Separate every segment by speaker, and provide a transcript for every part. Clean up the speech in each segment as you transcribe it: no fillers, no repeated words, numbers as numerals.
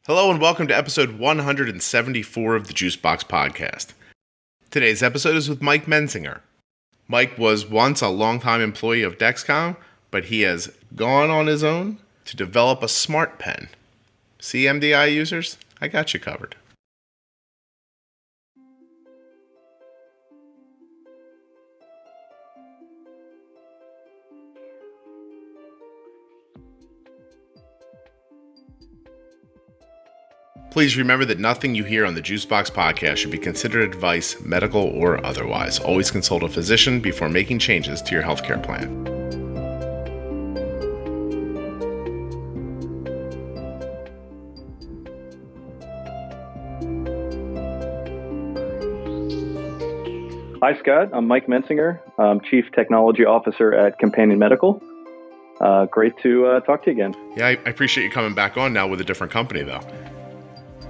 Speaker 1: Hello and welcome to episode 174 of the Juicebox Podcast. Today's episode is with Mike Mensinger. Mike was once a longtime employee of Dexcom, but he has gone on his own to develop a smart pen. See, MDI users, I got you covered. Please remember that nothing you hear on the Juicebox Podcast should be considered advice, medical or otherwise. Always consult a physician before making changes to your healthcare plan.
Speaker 2: Hi, Scott. I'm Mike Mensinger. I'm Chief Technology Officer at Companion Medical. Great to talk to you again.
Speaker 1: Yeah, I appreciate you coming back on now with a different company, though.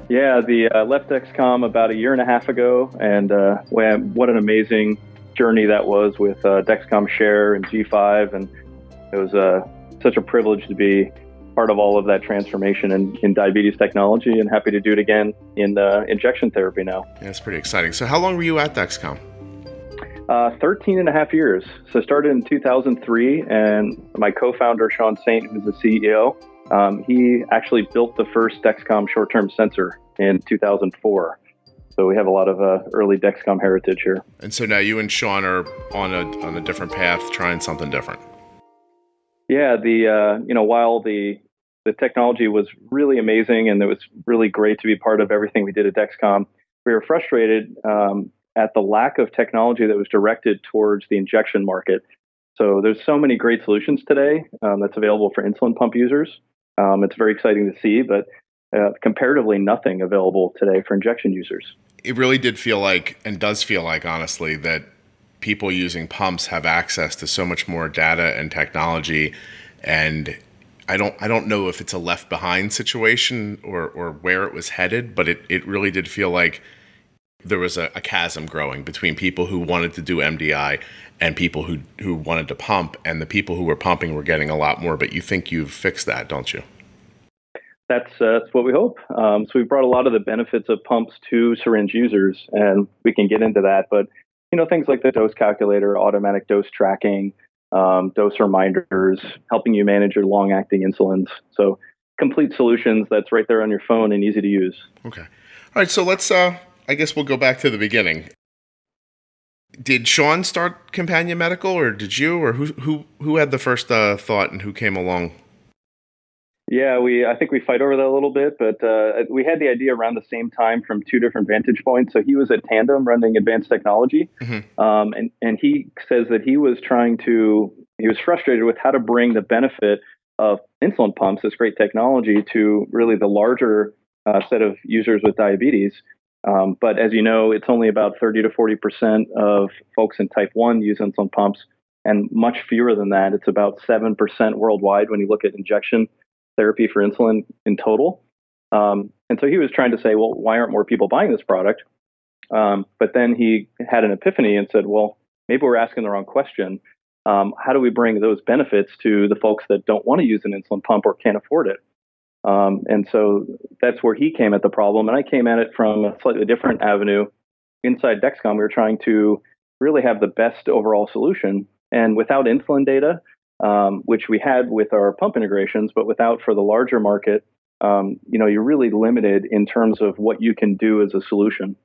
Speaker 2: Yeah, left Dexcom about a year and a half ago, and what an amazing journey that was with Dexcom Share and G5, and it was such a privilege to be part of all of that transformation in diabetes technology, and happy to do it again in injection therapy now.
Speaker 1: Yeah, it's pretty exciting. So how long were you at Dexcom?
Speaker 2: 13 and a half years. So I started in 2003, and my co-founder, Sean Saint, who's the CEO, he actually built the first Dexcom short-term sensor in 2004. So we have a lot of early Dexcom heritage here.
Speaker 1: And so now you and Sean are on a different path, trying something different.
Speaker 2: Yeah, while the technology was really amazing and it was really great to be part of everything we did at Dexcom, we were frustrated at the lack of technology that was directed towards the injection market. So there's so many great solutions today that's available for insulin pump users. It's very exciting to see, but comparatively nothing available today for injection users.
Speaker 1: It really did feel like, and does feel like, honestly, that people using pumps have access to so much more data and technology. And I don't know if it's a left behind situation or where it was headed, but it really did feel like there was a chasm growing between people who wanted to do MDI and people who wanted to pump, and the people who were pumping were getting a lot more. But you think you've fixed that, don't you?
Speaker 2: That's what we hope. So we brought a lot of the benefits of pumps to syringe users, and we can get into that. But things like the dose calculator, automatic dose tracking, dose reminders, helping you manage your long-acting insulins. So complete solutions that's right there on your phone and easy to use. Okay.
Speaker 1: All right. So let's. I guess we'll go back to the beginning. Did Sean start Companion Medical, or did you, or who had the first thought and who came along?
Speaker 2: Yeah, I think we fight over that a little bit, but we had the idea around the same time from two different vantage points. So he was at Tandem running advanced technology, and he says that he was frustrated with how to bring the benefit of insulin pumps, this great technology, to really the larger set of users with diabetes. But as you know, it's only about 30 to 40% of folks in type 1 use insulin pumps, and much fewer than that. It's about 7% worldwide when you look at injection therapy for insulin in total. And so he was trying to say, well, why aren't more people buying this product? But then he had an epiphany and said, well, maybe we're asking the wrong question. How do we bring those benefits to the folks that don't want to use an insulin pump or can't afford it? And so that's where he came at the problem. And I came at it from a slightly different avenue. Inside Dexcom, we were trying to really have the best overall solution. And without insulin data, which we had with our pump integrations, but without for the larger market, you're really limited in terms of what you can do as a solution.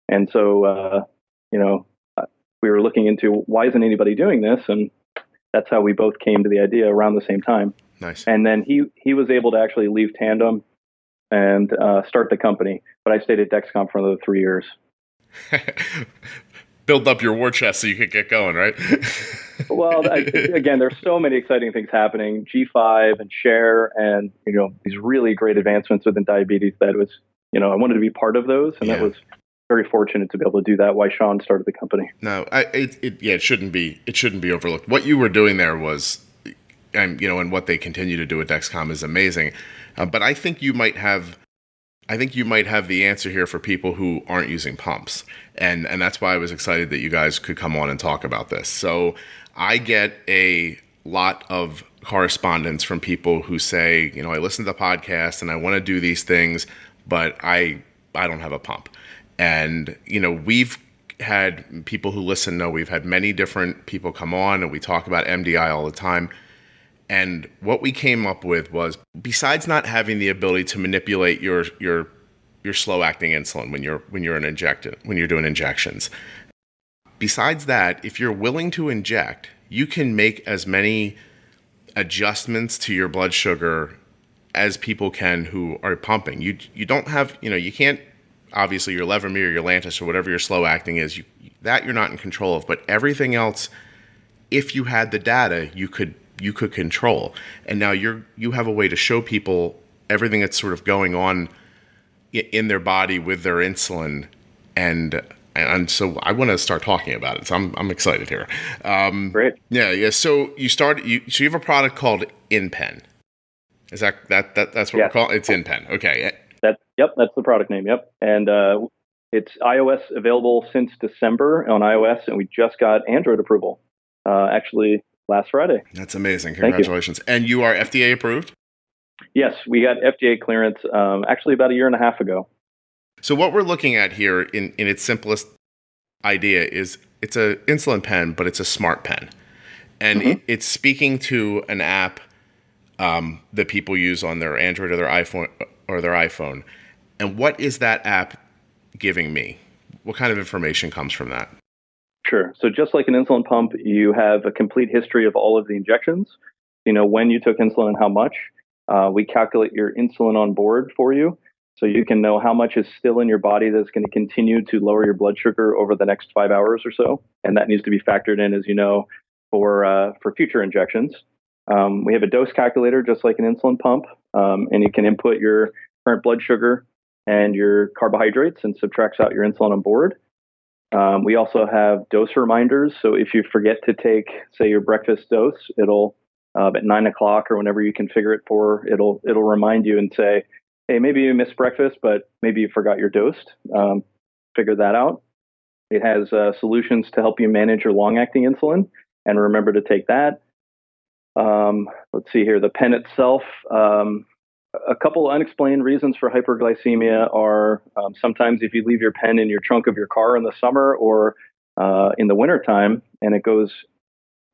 Speaker 2: And so, we were looking into why isn't anybody doing this? And that's how we both came to the idea around the same time.
Speaker 1: Nice.
Speaker 2: And then he was able to actually leave Tandem and start the company. But I stayed at Dexcom for another 3 years.
Speaker 1: Build up your war chest so you could get going, right?
Speaker 2: Well, again, there's so many exciting things happening. G5 and Share and, these really great advancements within diabetes that was, I wanted to be part of those. And that was very fortunate to be able to do that. Why Sean started the company.
Speaker 1: No, it shouldn't be overlooked. What you were doing there was, and what they continue to do at Dexcom is amazing. But I think you might have the answer here for people who aren't using pumps. And that's why I was excited that you guys could come on and talk about this. So I get a lot of correspondence from people who say, I listen to the podcast and I want to do these things, but I don't have a pump. And, we've had people who listen know we've had many different people come on and we talk about MDI all the time. And what we came up with was, besides not having the ability to manipulate your slow acting insulin when you're doing injections, besides that, if you're willing to inject, you can make as many adjustments to your blood sugar as people can who are pumping. You don't have, you can't, obviously your Levemir, your Lantus, or whatever your slow acting is, that you're not in control of, but everything else, if you had the data, you could control. And now you have a way to show people everything that's sort of going on in their body with their insulin, and so I want to start talking about it. So I'm excited here.
Speaker 2: Great.
Speaker 1: Yeah. So you have a product called InPen. Is that's what we're calling it? It's InPen. Okay.
Speaker 2: That's the product name. Yep. And it's iOS available since December on iOS, and we just got Android approval actually last Friday.
Speaker 1: That's amazing. Congratulations. And you are FDA approved? Yes,
Speaker 2: we got FDA clearance actually about a year and a half ago.
Speaker 1: So what we're looking at here in its simplest idea is it's an insulin pen, but it's a smart pen. And it's speaking to an app that people use on their Android or their iPhone. And what is that app giving me? What kind of information comes from that?
Speaker 2: Sure. So just like an insulin pump, you have a complete history of all of the injections. When you took insulin and how much. We calculate your insulin on board for you, so you can know how much is still in your body that's going to continue to lower your blood sugar over the next 5 hours or so. And that needs to be factored in, as you know, for future injections. We have a dose calculator, just like an insulin pump, and you can input your current blood sugar and your carbohydrates and subtracts out your insulin on board. We also have dose reminders. So if you forget to take, say, your breakfast dose, it'll at 9 o'clock or whenever you configure it for, it'll remind you and say, hey, maybe you missed breakfast, but maybe you forgot your dose. Figure that out. It has solutions to help you manage your long-acting insulin, and remember to take that. Let's see here. The pen itself, a couple unexplained reasons for hyperglycemia are sometimes if you leave your pen in your trunk of your car in the summer or in the wintertime and it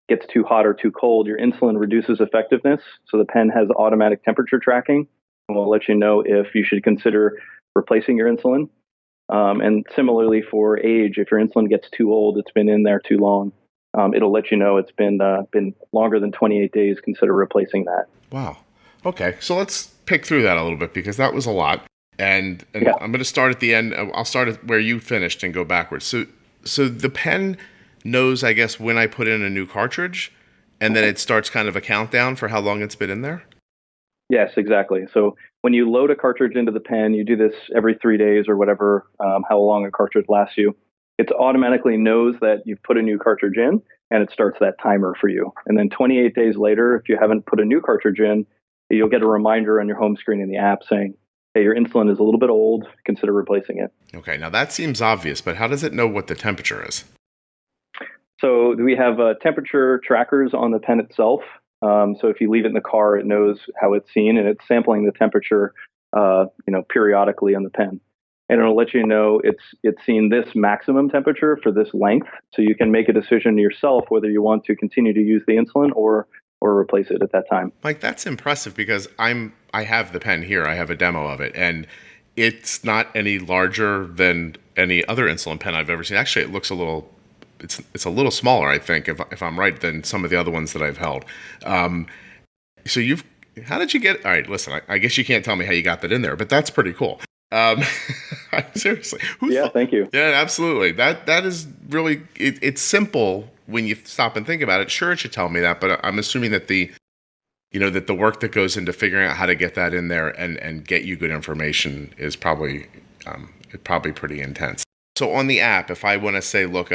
Speaker 2: gets too hot or too cold, your insulin reduces effectiveness. So the pen has automatic temperature tracking and will let you know if you should consider replacing your insulin. And similarly for age, if your insulin gets too old, it's been in there too long, it'll let you know it's been longer than 28 days, consider replacing that.
Speaker 1: Wow. Okay. So let's pick through that a little bit because that was a lot. And yeah. I'm going to start at the end. I'll start at where you finished and go backwards. So the pen knows, I guess, when I put in a new cartridge, and then it starts kind of a countdown for how long it's been in there?
Speaker 2: Yes, exactly. So when you load a cartridge into the pen, you do this every 3 days or whatever, how long a cartridge lasts you. It automatically knows that you've put a new cartridge in, and it starts that timer for you. And then 28 days later, if you haven't put a new cartridge in, you'll get a reminder on your home screen in the app saying, hey, your insulin is a little bit old, consider replacing it.
Speaker 1: Okay, now that seems obvious, but how does it know what the temperature is?
Speaker 2: So we have temperature trackers on the pen itself. So if you leave it in the car, it knows how it's seen, and it's sampling the temperature, periodically on the pen. And it'll let you know it's seen this maximum temperature for this length. So you can make a decision yourself whether you want to continue to use the insulin or replace it at that time.
Speaker 1: Mike, that's impressive because I have the pen here. I have a demo of it, and it's not any larger than any other insulin pen I've ever seen. Actually, it looks a little. It's a little smaller, I think, if I'm right, than some of the other ones that I've held. So how did you get? All right, listen. I guess you can't tell me how you got that in there, but that's pretty cool. Seriously,
Speaker 2: thank you.
Speaker 1: Yeah, absolutely. That is really. It's simple when you stop and think about it. Sure, it should tell me that, but I'm assuming that the work that goes into figuring out how to get that in there and get you good information is probably pretty intense. So on the app, if I want to say, look,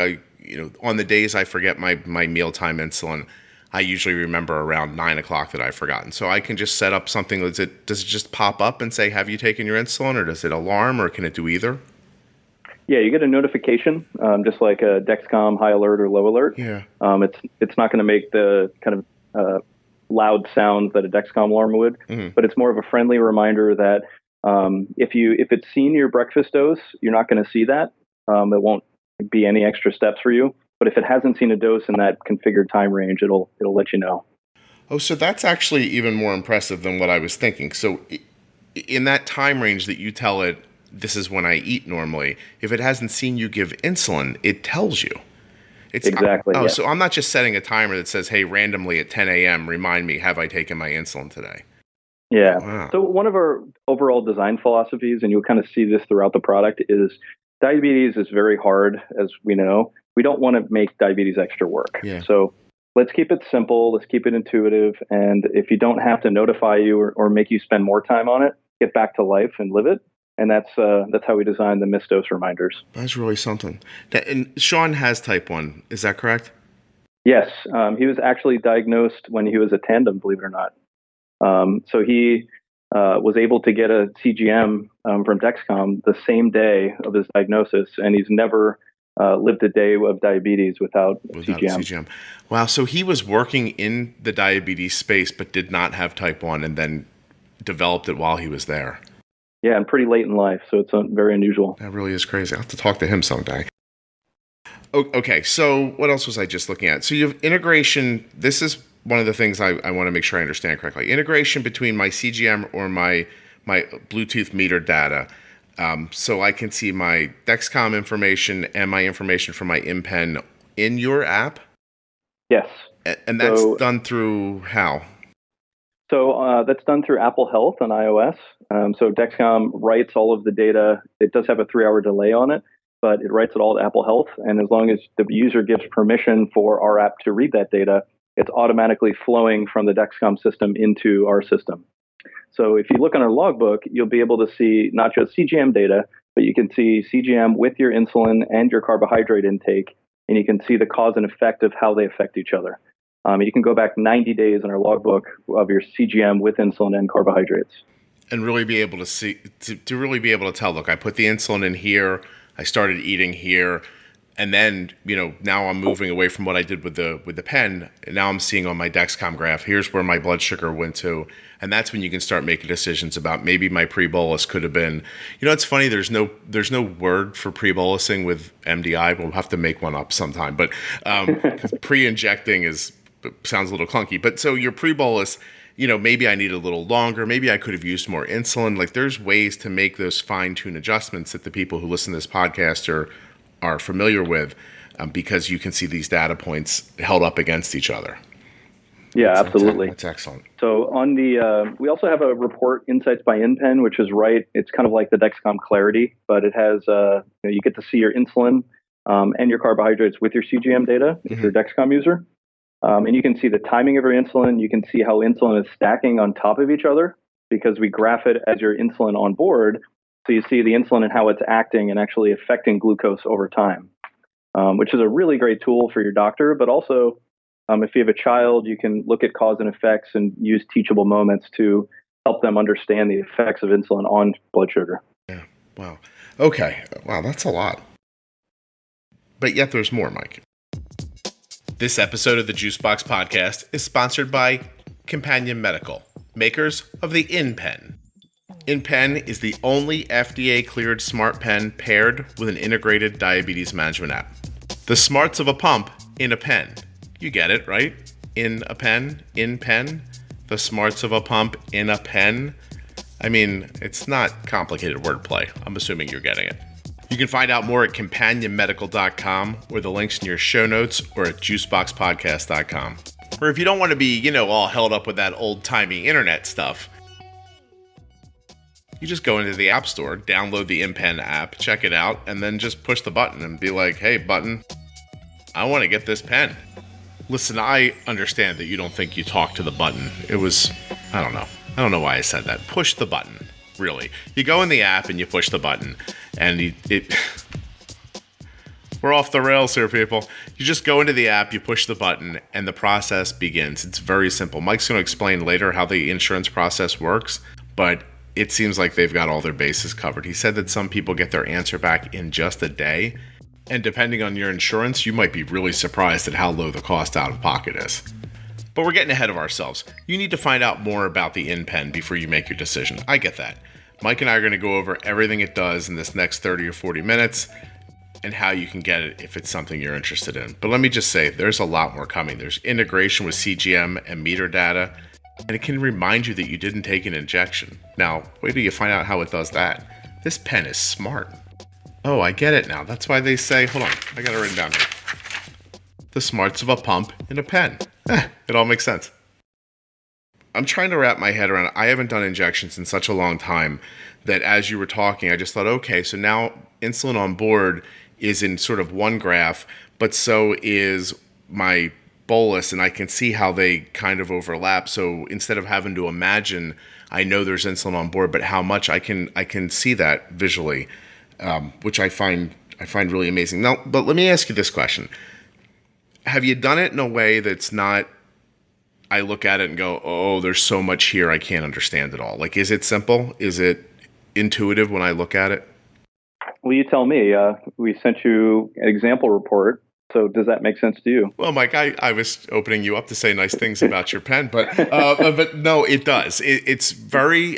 Speaker 1: on the days I forget my mealtime insulin, I usually remember around 9 o'clock that I've forgotten. So I can just set up something. Does it just pop up and say, have you taken your insulin, or does it alarm, or can it do either?
Speaker 2: Yeah, you get a notification, just like a Dexcom high alert or low alert.
Speaker 1: Yeah.
Speaker 2: It's not going to make the kind of loud sounds that a Dexcom alarm would, but it's more of a friendly reminder that if it's seen your breakfast dose, you're not going to see that. It won't be any extra steps for you. But if it hasn't seen a dose in that configured time range, it'll let you know.
Speaker 1: Oh, so that's actually even more impressive than what I was thinking. So in that time range that you tell it, this is when I eat normally, if it hasn't seen you give insulin, it tells you.
Speaker 2: Exactly.
Speaker 1: Oh, so I'm not just setting a timer that says, hey, randomly at 10 a.m., remind me, have I taken my insulin today?
Speaker 2: Yeah.
Speaker 1: Wow.
Speaker 2: So one of our overall design philosophies, and you'll kind of see this throughout the product, is diabetes is very hard, as we know. We don't want to make diabetes extra work.
Speaker 1: Yeah.
Speaker 2: So let's keep it simple. Let's keep it intuitive. And if you don't have to notify you or make you spend more time on it, get back to life and live it. And that's how we designed the missed dose reminders.
Speaker 1: That's really something. And Sean has type 1. Is that correct?
Speaker 2: Yes. He was actually diagnosed when he was a Tandem, believe it or not. So he was able to get a CGM from Dexcom the same day of his diagnosis, and he's never lived a day of diabetes without CGM.
Speaker 1: Wow. So he was working in the diabetes space, but did not have type 1 and then developed it while he was there.
Speaker 2: Yeah, and pretty late in life, so it's very unusual.
Speaker 1: That really is crazy. I'll have to talk to him someday. Okay, so what else was I just looking at? So you have integration. This is one of the things I want to make sure I understand correctly. Integration between my CGM or my Bluetooth meter data. So I can see my Dexcom information and my information from my InPen in your app?
Speaker 2: Yes.
Speaker 1: And that's done through how?
Speaker 2: So that's done through Apple Health on iOS. So Dexcom writes all of the data. It does have a 3-hour delay on it, but it writes it all to Apple Health. And as long as the user gives permission for our app to read that data, it's automatically flowing from the Dexcom system into our system. So if you look on our logbook, you'll be able to see not just CGM data, but you can see CGM with your insulin and your carbohydrate intake, and you can see the cause and effect of how they affect each other. You can go back 90 days in our logbook of your CGM with insulin and carbohydrates.
Speaker 1: And really be able to see, to really be able to tell, look, I put the insulin in here, I started eating here, and then, now I'm moving away from what I did with the pen, and now I'm seeing on my Dexcom graph, here's where my blood sugar went to. And that's when you can start making decisions about maybe my pre-bolus could have been, it's funny, there's no word for pre-bolusing with MDI. We'll have to make one up sometime. But because pre-injecting sounds a little clunky. But so your pre-bolus, maybe I need a little longer. Maybe I could have used more insulin. Like there's ways to make those fine-tune adjustments that the people who listen to this podcast are familiar with because you can see these data points held up against each other.
Speaker 2: Yeah, absolutely.
Speaker 1: That's excellent.
Speaker 2: So on we also have a report, Insights by InPen, which is it's kind of like the Dexcom Clarity, but it has, you get to see your insulin and your carbohydrates with your CGM data if you're a Dexcom user. And you can see the timing of your insulin. You can see how insulin is stacking on top of each other because we graph it as your insulin on board. So you see the insulin and how it's acting and actually affecting glucose over time, which is a really great tool for your doctor, but also if you have a child, you can look at cause and effects and use teachable moments to help them understand the effects of insulin on blood sugar.
Speaker 1: Yeah. Wow. Okay. Wow, that's a lot. But yet there's more, Mike. This episode of the Juicebox Podcast is sponsored by Companion Medical, makers of the InPen. InPen is the only FDA-cleared smart pen paired with an integrated diabetes management app. The smarts of a pump in a pen. You get it, right? In a pen, InPen, the smarts of a pump in a pen. I mean, it's not complicated wordplay. I'm assuming you're getting it. You can find out more at companionmedical.com or the links in your show notes or at juiceboxpodcast.com. Or if you don't want to be, all held up with that old-timey internet stuff, you just go into the App Store, download the InPen app, check it out, and then just push the button and be like, hey, button, I want to get this pen. Listen, I understand that you don't think you talk to the button. It was, I don't know. I don't know why I said that. Push the button, really. You go in the app and you push the button, and we're off the rails here, people. You just go into the app, you push the button, and the process begins. It's very simple. Mike's going to explain later how the insurance process works, but it seems like they've got all their bases covered. He said that some people get their answer back in just a day. And depending on your insurance, you might be really surprised at how low the cost out of pocket is. But we're getting ahead of ourselves. You need to find out more about the InPen before you make your decision. I get that. Mike and I are going to go over everything it does in this next 30 or 40 minutes and how you can get it if it's something you're interested in. But let me just say, there's a lot more coming. There's integration with CGM and meter data, and it can remind you that you didn't take an injection. Now, wait till you find out how it does that. This pen is smart. Oh, I get it now. That's why they say, hold on, I got it written down here. The smarts of a pump in a pen. It all makes sense. I'm trying to wrap my head around it. I haven't done injections in such a long time that as you were talking, I just thought, okay, so now insulin on board is in sort of one graph, but so is my bolus, and I can see how they kind of overlap. So instead of having to imagine, I know there's insulin on board, but how much I can see that visually, which I find really amazing. Now, but let me ask you this question. Have you done it in a way that's not, I look at it and go, oh, there's so much here I can't understand it all? Like, is it simple? Is it intuitive when I look at it?
Speaker 2: Well, you tell me. We sent you an example report. So does that make sense to you?
Speaker 1: Well, Mike, I was opening you up to say nice things about your pen, but no, it does. It's very,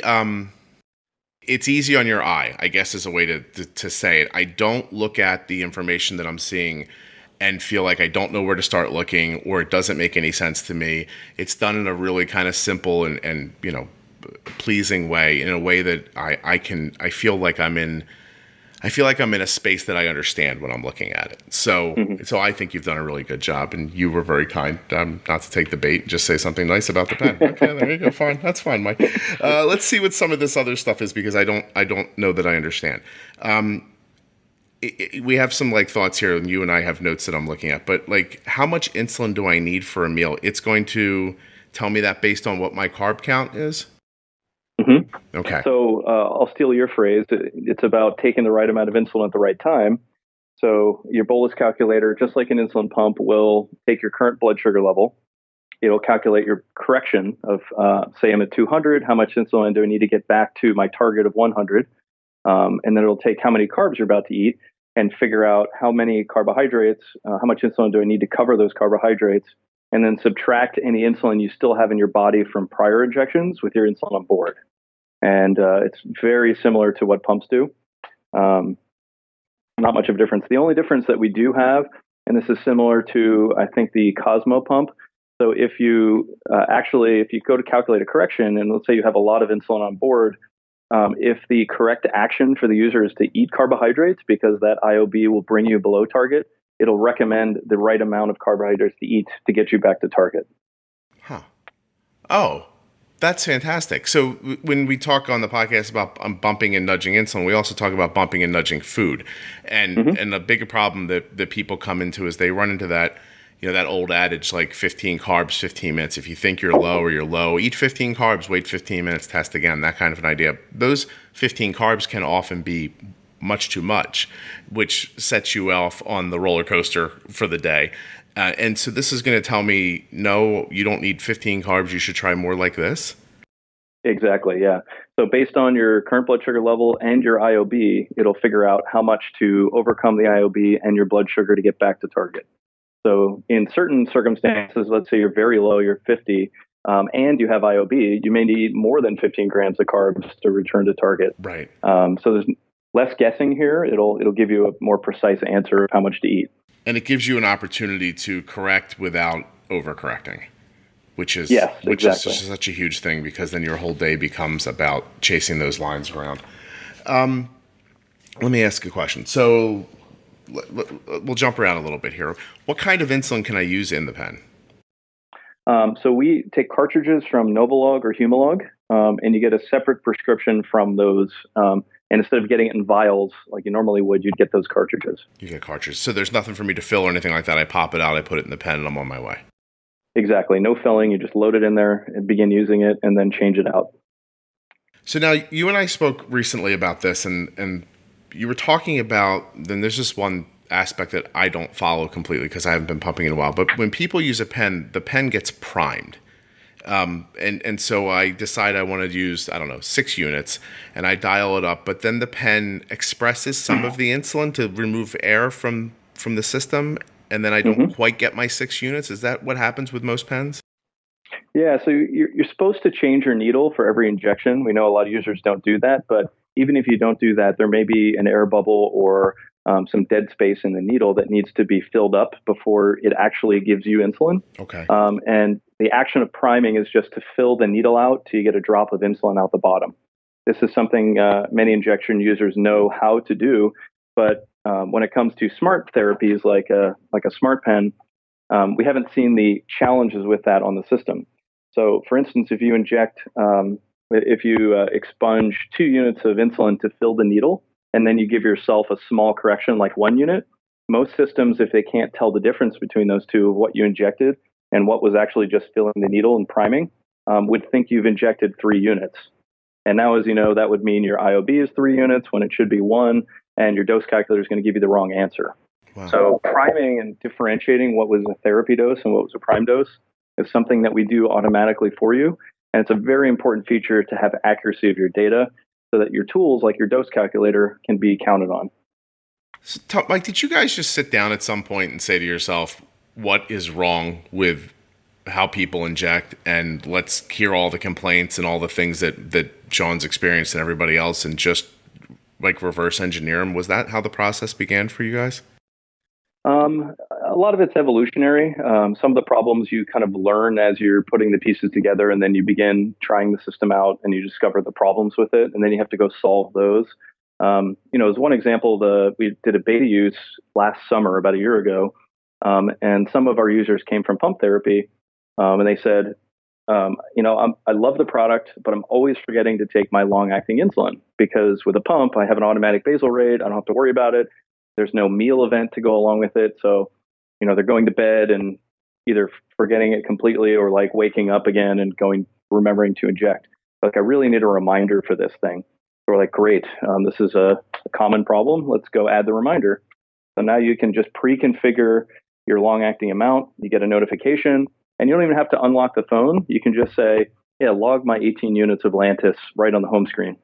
Speaker 1: it's easy on your eye, I guess is a way to say it. I don't look at the information that I'm seeing and feel like I don't know where to start looking, or it doesn't make any sense to me. It's done in a really kind of simple and pleasing way, in a way that I feel like I'm in a space that I understand when I'm looking at it. So so I think you've done a really good job, and you were very kind not to take the bait and just say something nice about the pen. Okay, there you go. Fine. That's fine, Mike. Let's see what some of this other stuff is, because I don't know that I understand. We have some thoughts here, and you and I have notes that I'm looking at, but how much insulin do I need for a meal? It's going to tell me that based on what my carb count is?
Speaker 2: Mm-hmm.
Speaker 1: Okay.
Speaker 2: So I'll steal your phrase. It's about taking the right amount of insulin at the right time. So your bolus calculator, just like an insulin pump, will take your current blood sugar level. It'll calculate your correction of, say I'm at 200, how much insulin do I need to get back to my target of 100? And then it'll take how many carbs you're about to eat and figure out how many carbohydrates, how much insulin do I need to cover those carbohydrates, and then subtract any insulin you still have in your body from prior injections with your insulin on board. And it's very similar to what pumps do. Not much of a difference. The only difference that we do have, and this is similar to, I think, the Cosmo pump. So if you if you go to calculate a correction, and let's say you have a lot of insulin on board, if the correct action for the user is to eat carbohydrates, because that IOB will bring you below target, it'll recommend the right amount of carbohydrates to eat to get you back to target.
Speaker 1: Huh. Oh, that's fantastic. So when we talk on the podcast about bumping and nudging insulin, we also talk about bumping and nudging food. And a bigger problem that people come into is they run into that, that old adage, 15 carbs, 15 minutes. If you think you're low, eat 15 carbs, wait 15 minutes, test again, that kind of an idea. Those 15 carbs can often be much too much, which sets you off on the roller coaster for the day. And so this is going to tell me, no, you don't need 15 carbs. You should try more like this.
Speaker 2: Exactly. Yeah. So based on your current blood sugar level and your IOB, it'll figure out how much to overcome the IOB and your blood sugar to get back to target. So in certain circumstances, let's say you're very low, you're 50, and you have IOB, you may need more than 15 grams of carbs to return to target.
Speaker 1: Right.
Speaker 2: So there's less guessing here. It'll give you a more precise answer of how much to eat.
Speaker 1: And it gives you an opportunity to correct without overcorrecting, which is just such a huge thing, because then your whole day becomes about chasing those lines around. Let me ask a question. So we'll jump around a little bit here. What kind of insulin can I use in the pen?
Speaker 2: So we take cartridges from Novolog or Humalog, and you get a separate prescription from those. And instead of getting it in vials like you normally would, you'd get those cartridges.
Speaker 1: You get cartridges. So there's nothing for me to fill or anything like that. I pop it out, I put it in the pen, and I'm on my way.
Speaker 2: Exactly. No filling. You just load it in there and begin using it, and then change it out.
Speaker 1: So now you and I spoke recently about this, and you were talking about, then there's just one aspect that I don't follow completely because I haven't been pumping in a while. But when people use a pen, the pen gets primed. And so I decide I want to use, 6 units, and I dial it up. But then the pen expresses some of the insulin to remove air from the system, and then I don't quite get my 6 units. Is that what happens with most pens?
Speaker 2: Yeah, so you're supposed to change your needle for every injection. We know a lot of users don't do that, but even if you don't do that, there may be an air bubble or some dead space in the needle that needs to be filled up before it actually gives you insulin.
Speaker 1: Okay.
Speaker 2: And the action of priming is just to fill the needle out till you get a drop of insulin out the bottom. This is something many injection users know how to do, but when it comes to smart therapies like a smart pen, we haven't seen the challenges with that on the system. So, for instance, if you expunge 2 units of insulin to fill the needle, and then you give yourself a small correction like 1 unit, most systems, if they can't tell the difference between those two of what you injected and what was actually just filling the needle and priming, would think you've injected 3 units. And now, as you know, that would mean your IOB is 3 units when it should be 1, and your dose calculator is going to give you the wrong answer. Wow. So priming and differentiating what was a therapy dose and what was a prime dose is something that we do automatically for you. And it's a very important feature to have accuracy of your data so that your tools, like your dose calculator, can be counted on.
Speaker 1: So, Mike, did you guys just sit down at some point and say to yourself, what is wrong with how people inject, and let's hear all the complaints and all the things that Sean's experienced and everybody else, and just like reverse engineer them? Was that how the process began for you guys?
Speaker 2: A lot of it's evolutionary. Some of the problems you kind of learn as you're putting the pieces together, and then you begin trying the system out and you discover the problems with it, and then you have to go solve those. As one example, we did a beta use last summer, about a year ago, and some of our users came from pump therapy, and they said, I love the product, but I'm always forgetting to take my long-acting insulin because with a pump, I have an automatic basal rate. I don't have to worry about it. There's no meal event to go along with it. So, they're going to bed and either forgetting it completely or like waking up again and remembering to inject. Like, I really need a reminder for this thing. So we're like, great, this is a common problem. Let's go add the reminder. So now you can just pre-configure your long-acting amount. You get a notification, and you don't even have to unlock the phone. You can just say, log my 18 units of Lantus right on the home screen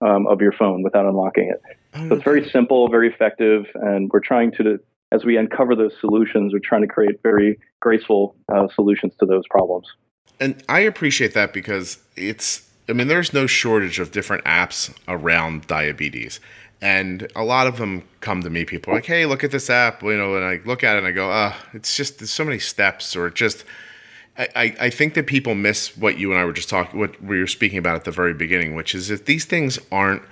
Speaker 2: of your phone without unlocking it. So it's very simple, very effective, and we're trying to, as we uncover those solutions, we're trying to create very graceful solutions to those problems.
Speaker 1: And I appreciate that because there's no shortage of different apps around diabetes. And a lot of them come to me, people are like, hey, look at this app, and I look at it and I go, it's just, there's so many steps, or just, I think that people miss what you and I were just what we were speaking about at the very beginning, which is if these things aren't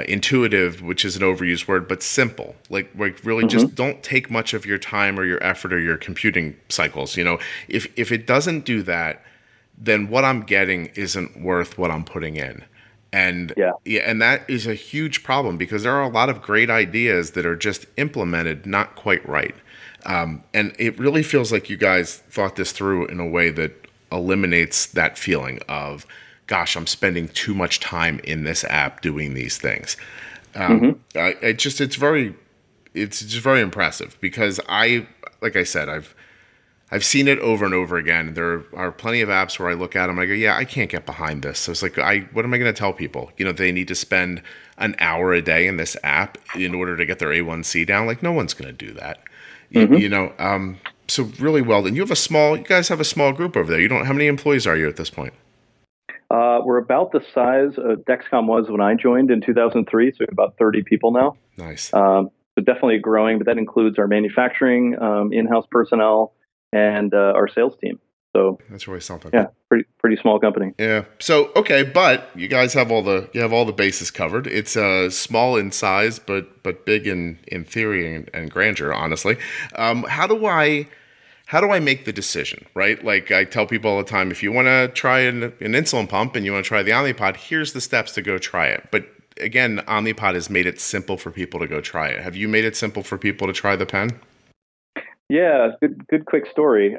Speaker 1: intuitive, which is an overused word, but simple, like really just don't take much of your time or your effort or your computing cycles. If it doesn't do that, then what I'm getting isn't worth what I'm putting in. And and that is a huge problem because there are a lot of great ideas that are just implemented not quite right. And it really feels like you guys thought this through in a way that eliminates that feeling of, gosh, I'm spending too much time in this app doing these things. It's just very impressive because like I said, I've seen it over and over again. There are plenty of apps where I look at them and I go, I can't get behind this. So it's like, what am I going to tell people? They need to spend an hour a day in this app in order to get their A1C down. Like, no one's going to do that. So really well done. You guys have a small group over there. How many employees are you at this point?
Speaker 2: We're about the size Dexcom was when I joined in 2003. So we have about 30 people now.
Speaker 1: Nice.
Speaker 2: So definitely growing, but that includes our manufacturing, in-house personnel, and our sales team. So
Speaker 1: that's really something.
Speaker 2: Yeah, pretty small company.
Speaker 1: Yeah. So okay, but you guys have all the bases covered. It's small in size, but big in theory and grandeur. Honestly, how do I make the decision? Right, like I tell people all the time, if you want to try an insulin pump and you want to try the Omnipod, here's the steps to go try it. But again, Omnipod has made it simple for people to go try it. Have you made it simple for people to try the pen?
Speaker 2: Yeah, good quick story.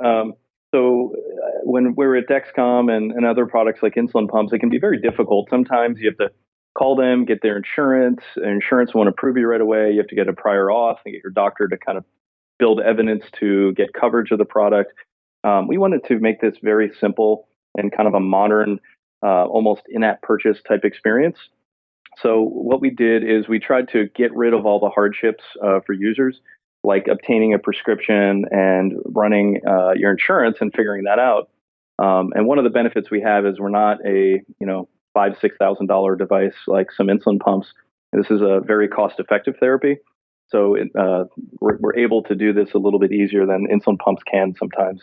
Speaker 2: So when we were at Dexcom and other products like insulin pumps, it can be very difficult. Sometimes you have to call them, get their insurance. Insurance won't approve you right away. You have to get a prior auth and get your doctor to kind of build evidence to get coverage of the product. We wanted to make this very simple and kind of a modern, almost in-app purchase type experience. So what we did is we tried to get rid of all the hardships for users, like obtaining a prescription and running your insurance and figuring that out. And one of the benefits we have is we're not a $5,000-$6,000 device like some insulin pumps. This is a very cost-effective therapy, so we're able to do this a little bit easier than insulin pumps can sometimes.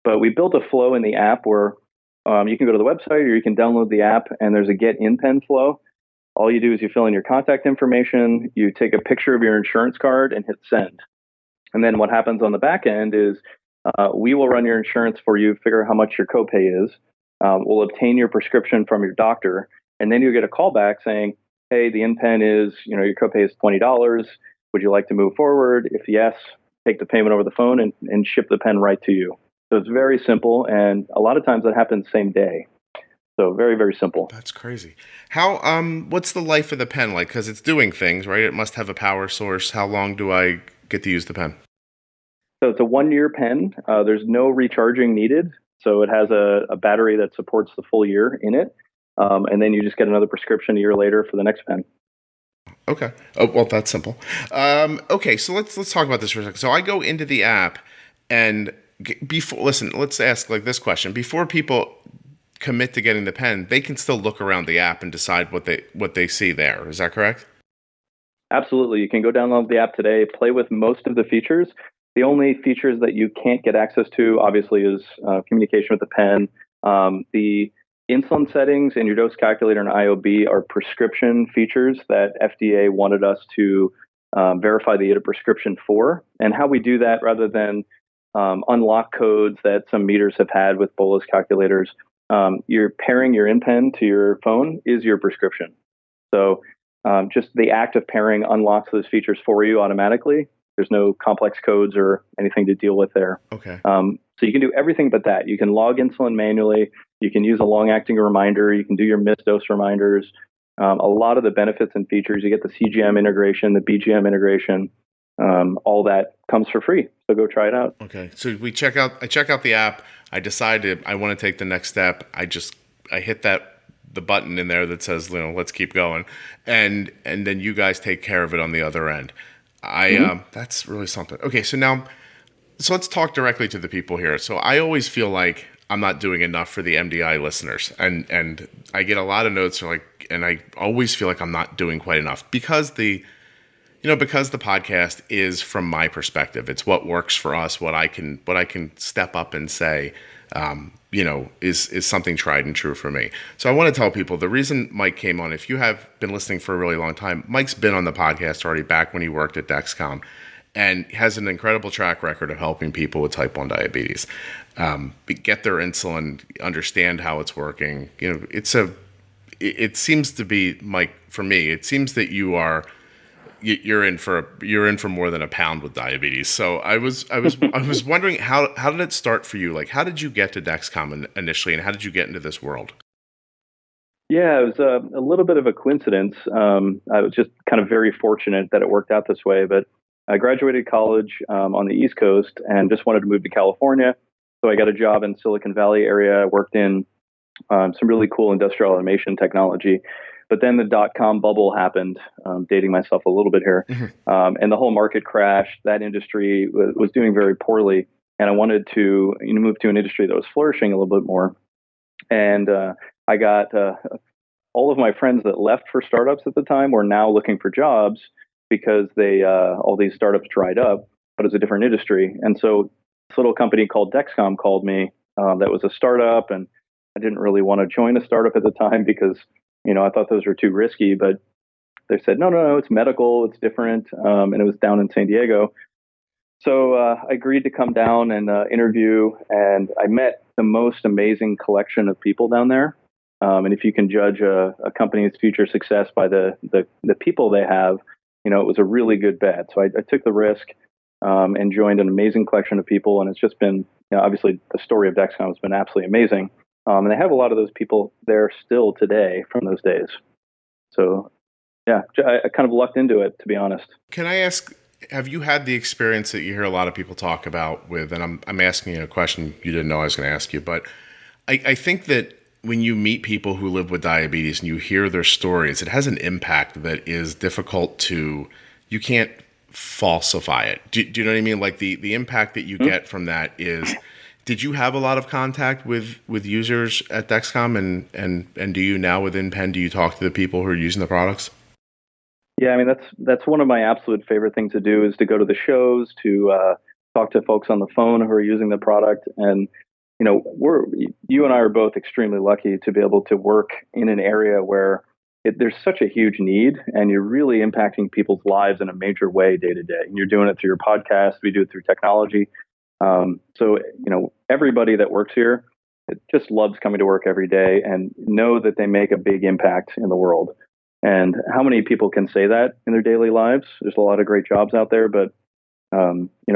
Speaker 2: But we built a flow in the app where you can go to the website or you can download the app, and there's a get InPen flow. All you do is you fill in your contact information, you take a picture of your insurance card and hit send. And then what happens on the back end is we will run your insurance for you, figure out how much your copay is. We'll obtain your prescription from your doctor, and then you'll get a call back saying, hey, the InPen is, your copay is $20. Would you like to move forward? If yes, take the payment over the phone and ship the pen right to you. So it's very simple, and a lot of times that happens same day. So very, very simple.
Speaker 1: That's crazy. How what's the life of the pen like? Because it's doing things, right? It must have a power source. How long do I get to use the pen?
Speaker 2: So it's a 1-year pen. There's no recharging needed. So it has a battery that supports the full year in it. And then you just get another prescription a year later for the next pen.
Speaker 1: Okay. Oh, well, that's simple. Okay, so let's talk about this for a second. So I go into the app, and let's ask like this question. Before people commit to getting the pen, they can still look around the app and decide what they see there. Is that correct? Absolutely. You can go download the app today, play with most of the features. The only features that you can't get access to, obviously, is communication with the pen. The insulin settings and your dose calculator and IOB are prescription features that FDA wanted us to verify that you had a prescription for. And how we do that, rather than unlock codes that some meters have had with bolus calculators, you're pairing your InPen to your phone is your prescription. So just the act of pairing unlocks those features for you automatically. There's no complex codes or anything to deal with there. Okay.
Speaker 2: So you can do everything but that. You can log insulin manually. You can use a long-acting reminder. You can do your missed dose reminders. A lot of the benefits and features, you get the CGM integration, the BGM integration. All that comes for free. So go try it out.
Speaker 1: Okay. So I check out the app. I decided I want to take the next step. I hit the button in there that says, let's keep going. And then you guys take care of it on the other end. That's really something. Okay. So let's talk directly to the people here. So I always feel like I'm not doing enough for the MDI listeners. And I get a lot of notes and I always feel like I'm not doing quite enough because the podcast is from my perspective. It's what works for us, what I can step up and say, is something tried and true for me. So I want to tell people the reason Mike came on, if you have been listening for a really long time, Mike's been on the podcast already back when he worked at Dexcom and has an incredible track record of helping people with type 1 diabetes get their insulin, understand how it's working. It seems to be, Mike, for me, it seems that you're in for more than a pound with diabetes. So I was wondering how did it start for you? Like, how did you get to Dexcom initially, and how did you get into this world?
Speaker 2: Yeah, it was a little bit of a coincidence. I was just kind of very fortunate that it worked out this way. But I graduated college on the East Coast and just wanted to move to California. So I got a job in Silicon Valley area. I worked in some really cool industrial automation technology. But then the .com bubble happened, dating myself a little bit here, and the whole market crashed. That industry was doing very poorly, and I wanted to move to an industry that was flourishing a little bit more. And I got all of my friends that left for startups at the time were now looking for jobs because all these startups dried up, but it's a different industry. And so this little company called Dexcom called me. That was a startup, and I didn't really want to join a startup at the time because I thought those were too risky, but they said, no, it's medical, it's different. And it was down in San Diego. So I agreed to come down and interview, and I met the most amazing collection of people down there. And if you can judge a company's future success by the people they have, it was a really good bet. So I took the risk and joined an amazing collection of people. And it's just been, obviously the story of Dexcom has been absolutely amazing. And they have a lot of those people there still today from those days. So, yeah, I kind of lucked into it, to be honest.
Speaker 1: Can I ask, have you had the experience that you hear a lot of people talk about with, and I'm asking you a question you didn't know I was going to ask you, but I think that when you meet people who live with diabetes and you hear their stories, it has an impact that is difficult you can't falsify it. Do you know what I mean? Like the impact that you get from that is Did you have a lot of contact with users at Dexcom, and do you now with InPen? Do you talk to the people who are using the products?
Speaker 2: Yeah, I mean that's one of my absolute favorite things to do is to go to the shows, to talk to folks on the phone who are using the product, and you and I are both extremely lucky to be able to work in an area where there's such a huge need, and you're really impacting people's lives in a major way day to day. And you're doing it through your podcast. We do it through technology. So everybody that works here, it just loves coming to work every day and know that they make a big impact in the world. And how many people can say that in their daily lives? There's a lot of great jobs out there, but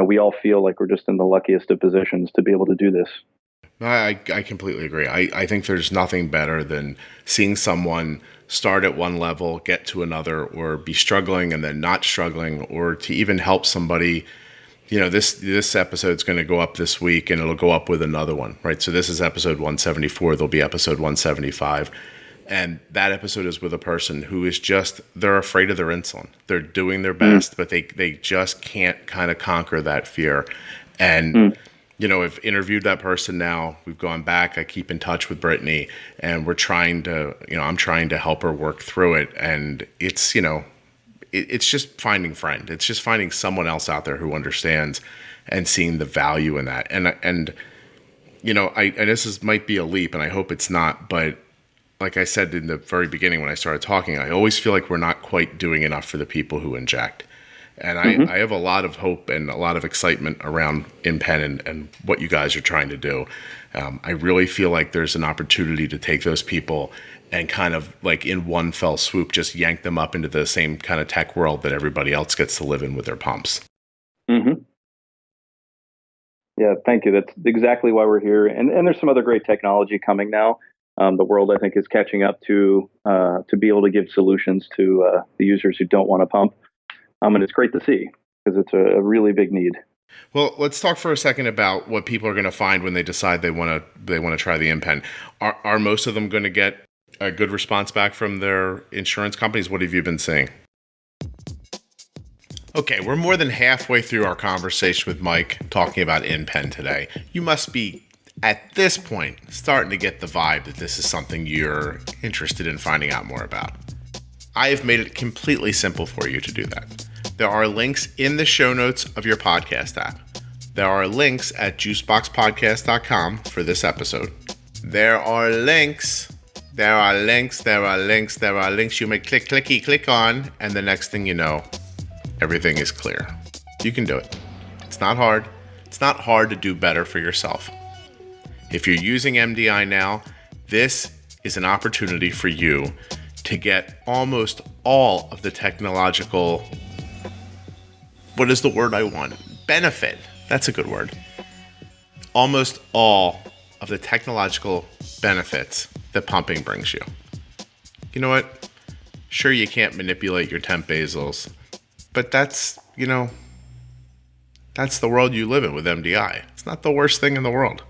Speaker 2: we all feel like we're just in the luckiest of positions to be able to do this.
Speaker 1: I completely agree. I think there's nothing better than seeing someone start at one level, get to another, or be struggling and then not struggling, or to even help somebody. This episode's going to go up this week, and it'll go up with another one, right? So this is episode 174. There'll be episode 175. And that episode is with a person who is they're afraid of their insulin. They're doing their best, but they just can't kind of conquer that fear. And, I've interviewed that person now. We've gone back. I keep in touch with Brittany, and we're trying to, I'm trying to help her work through it. And it's, it's just finding friend. It's just finding someone else out there who understands and seeing the value in that. And this might be a leap, and I hope it's not, but like I said in the very beginning when I started talking, I always feel like we're not quite doing enough for the people who inject. And I have a lot of hope and a lot of excitement around InPen and what you guys are trying to do. I really feel like there's an opportunity to take those people and kind of like in one fell swoop, just yank them up into the same kind of tech world that everybody else gets to live in with their pumps.
Speaker 2: Mm-hmm. Yeah, thank you. That's exactly why we're here. And there's some other great technology coming now. The world, I think, is catching up to be able to give solutions to the users who don't want to pump. And it's great to see because it's a really big need.
Speaker 1: Well, let's talk for a second about what people are going to find when they decide they want to try the InPen. Are most of them going to get a good response back from their insurance companies? What have you been seeing? Okay, we're more than halfway through our conversation with Mike talking about InPen today. You must be, at this point, starting to get the vibe that this is something you're interested in finding out more about. I have made it completely simple for you to do that. There are links in the show notes of your podcast app. There are links at juiceboxpodcast.com for this episode. There are links. You may click on, and the next thing you know, everything is clear. You can do it. It's not hard. It's not hard to do better for yourself. If you're using MDI now, this is an opportunity for you to get almost all of the technological, what is the word I want? Benefit. That's a good word. Almost all of the technological benefits that pumping brings you. You know what? Sure, you can't manipulate your temp basals, but that's the world you live in with MDI. It's not the worst thing in the world.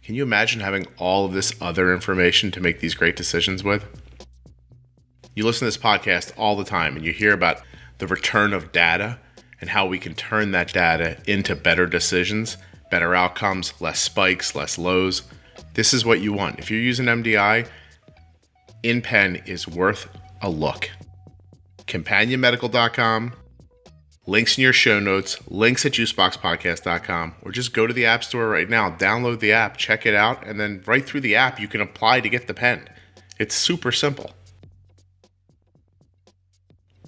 Speaker 1: Can you imagine having all of this other information to make these great decisions with? You listen to this podcast all the time and you hear about the return of data and how we can turn that data into better decisions, better outcomes, less spikes, less lows. This is what you want. If you're using MDI, InPen is worth a look. CompanionMedical.com, links in your show notes, links at juiceboxpodcast.com, or just go to the App Store right now, download the app, check it out, and then right through the app, you can apply to get the pen. It's super simple.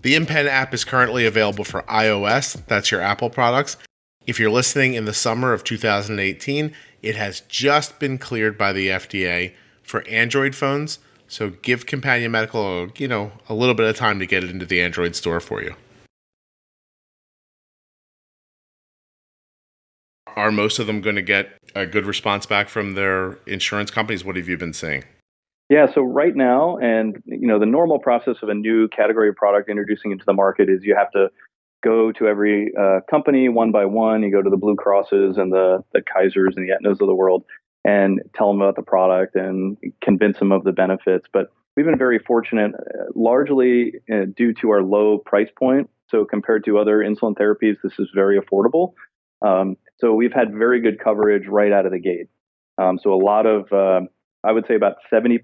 Speaker 1: The InPen app is currently available for iOS, that's your Apple products. If you're listening in the summer of 2018, it has just been cleared by the FDA for Android phones, so give Companion Medical, a little bit of time to get it into the Android store for you. Are most of them going to get a good response back from their insurance companies? What have you been seeing?
Speaker 2: Yeah, so right now, and the normal process of a new category of product introducing into the market is you have to go to every company one by one. You go to the Blue Crosses and the Kaisers and the Aetnas of the world and tell them about the product and convince them of the benefits. But we've been very fortunate, largely due to our low price point. So compared to other insulin therapies, this is very affordable. So we've had very good coverage right out of the gate. So a lot of, I would say about 70%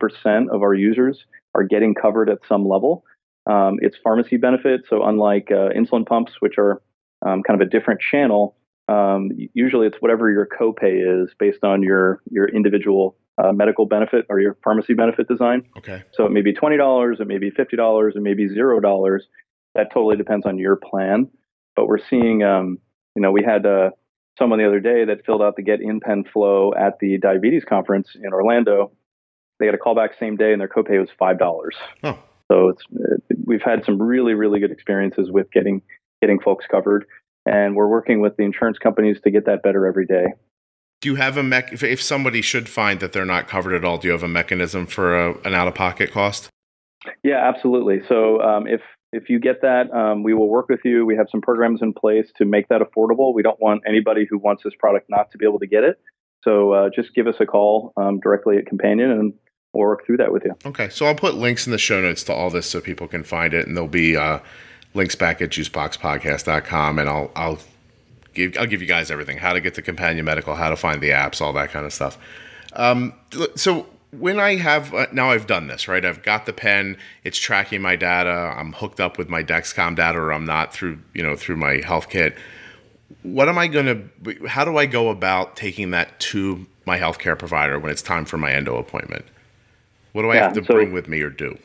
Speaker 2: of our users are getting covered at some level. It's pharmacy benefits. So unlike insulin pumps, which are kind of a different channel, usually it's whatever your copay is based on your individual medical benefit or your pharmacy benefit design.
Speaker 1: Okay.
Speaker 2: So it may be $20, it may be $50, it may be $0. That totally depends on your plan. But we're seeing, we had someone the other day that filled out the Get InPen flow at the diabetes conference in Orlando. They got a call back same day and their copay was $5.
Speaker 1: Oh. So
Speaker 2: we've had some really, really good experiences with getting folks covered. And we're working with the insurance companies to get that better every day.
Speaker 1: Do you have if somebody should find that they're not covered at all, do you have a mechanism for an out-of-pocket cost?
Speaker 2: Yeah, absolutely. So if you get that, we will work with you. We have some programs in place to make that affordable. We don't want anybody who wants this product not to be able to get it. So just give us a call directly at Companion and we'll work through that with you.
Speaker 1: Okay. So I'll put links in the show notes to all this so people can find it. And there'll be links back at juiceboxpodcast.com. And I'll give you guys everything, how to get to Companion Medical, how to find the apps, all that kind of stuff. So when I have, now I've done this, right? I've got the pen, it's tracking my data, I'm hooked up with my Dexcom data, or I'm not through my health kit. How do I go about taking that to my healthcare provider when it's time for my endo appointment? What do I have to bring with me or do?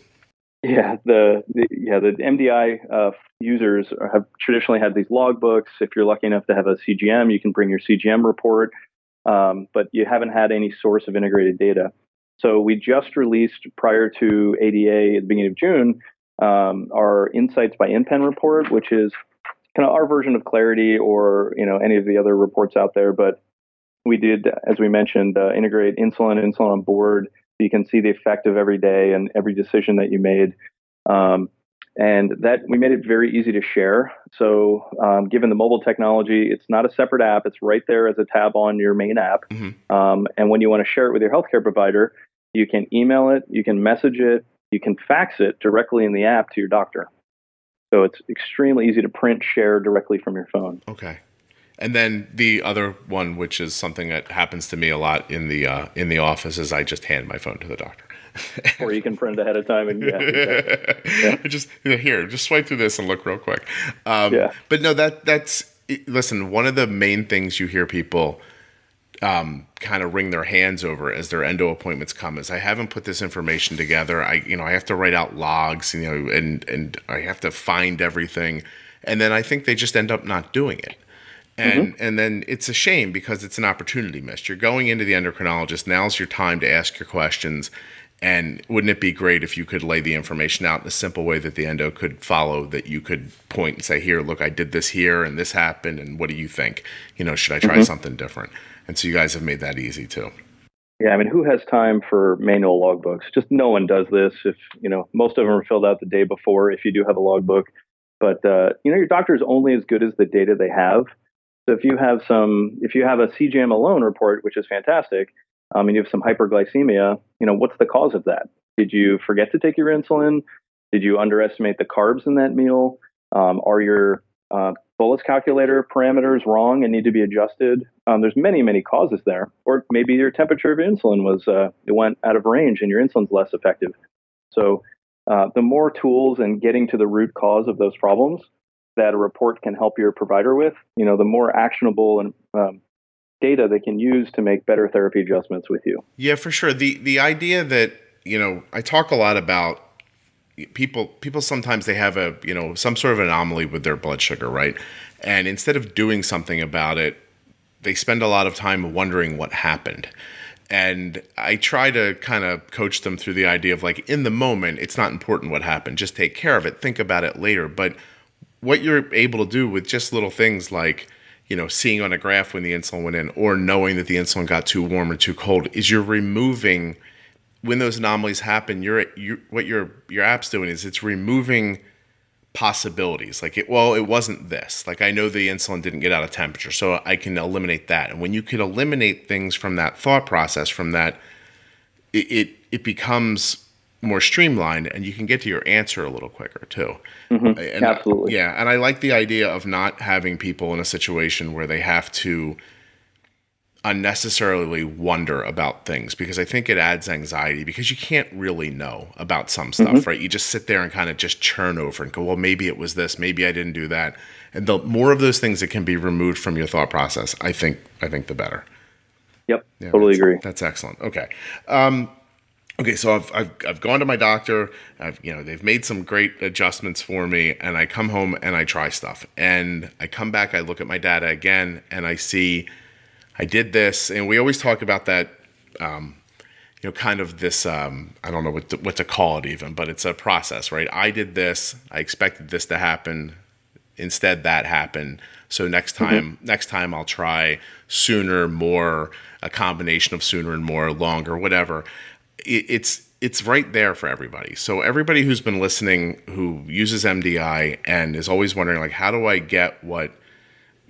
Speaker 2: Yeah, the MDI users have traditionally had these logbooks. If you're lucky enough to have a CGM, you can bring your CGM report, but you haven't had any source of integrated data. So we just released, prior to ADA at the beginning of June, our Insights by InPen report, which is kind of our version of Clarity or any of the other reports out there. But we did, as we mentioned, integrate insulin on board. You can see the effect of every day and every decision that you made. And that we made it very easy to share. So given the mobile technology, it's not a separate app. It's right there as a tab on your main app. Mm-hmm. And when you want to share it with your healthcare provider, you can email it, you can message it, you can fax it directly in the app to your doctor. So it's extremely easy to print, share directly from your phone.
Speaker 1: Okay. And then the other one, which is something that happens to me a lot in the office, is I just hand my phone to the doctor.
Speaker 2: Or you can print it ahead of time and
Speaker 1: just swipe through this and look real quick. But no, that's listen. One of the main things you hear people kind of wring their hands over as their endo appointments come is, I haven't put this information together. I have to write out logs, and I have to find everything, and then I think they just end up not doing it. And then it's a shame because it's an opportunity missed. You're going into the endocrinologist. Now's your time to ask your questions. And wouldn't it be great if you could lay the information out in a simple way that the endo could follow, that you could point and say, here, look, I did this here and this happened. And what do you think? Should I try something different? And so you guys have made that easy too.
Speaker 2: Yeah. I mean, who has time for manual logbooks? Just no one does this. If, most of them are filled out the day before, if you do have a logbook, but your doctor is only as good as the data they have. So if you have a CGM alone report, which is fantastic, and you have some hyperglycemia, what's the cause of that? Did you forget to take your insulin? Did you underestimate the carbs in that meal? Are your bolus calculator parameters wrong and need to be adjusted? There's many, many causes there. Or maybe your temperature of your insulin it went out of range and your insulin's less effective. So the more tools and getting to the root cause of those problems that a report can help your provider with, the more actionable and data they can use to make better therapy adjustments with you.
Speaker 1: Yeah, for sure. The idea that, I talk a lot about people sometimes they have some sort of anomaly with their blood sugar, right? And instead of doing something about it, they spend a lot of time wondering what happened. And I try to kind of coach them through the idea of, like, in the moment, it's not important what happened. Just take care of it. Think about it later. But what you're able to do with just little things like, seeing on a graph when the insulin went in, or knowing that the insulin got too warm or too cold, is you're removing, when those anomalies happen, what your app's doing is it's removing possibilities. Like, it wasn't this. Like, I know the insulin didn't get out of temperature, so I can eliminate that. And when you can eliminate things from that thought process, from that, it becomes more streamlined, and you can get to your answer a little quicker too.
Speaker 2: Mm-hmm. Absolutely.
Speaker 1: And I like the idea of not having people in a situation where they have to unnecessarily wonder about things, because I think it adds anxiety, because you can't really know about some stuff, right? You just sit there and kind of just churn over and go, well, maybe it was this, maybe I didn't do that. And the more of those things that can be removed from your thought process, I think the better.
Speaker 2: Yep. Yeah, totally agree.
Speaker 1: That's excellent. Okay. Okay, so I've gone to my doctor. They've made some great adjustments for me, and I come home and I try stuff, and I come back. I look at my data again, and I see I did this, and we always talk about that. Kind of this. I don't know what to call it even, but it's a process, right? I did this. I expected this to happen. Instead, that happened. So next time I'll try sooner, more, a combination of sooner and more, longer, whatever. It's right there for everybody. So everybody who's been listening, who uses MDI and is always wondering, like, how do I get what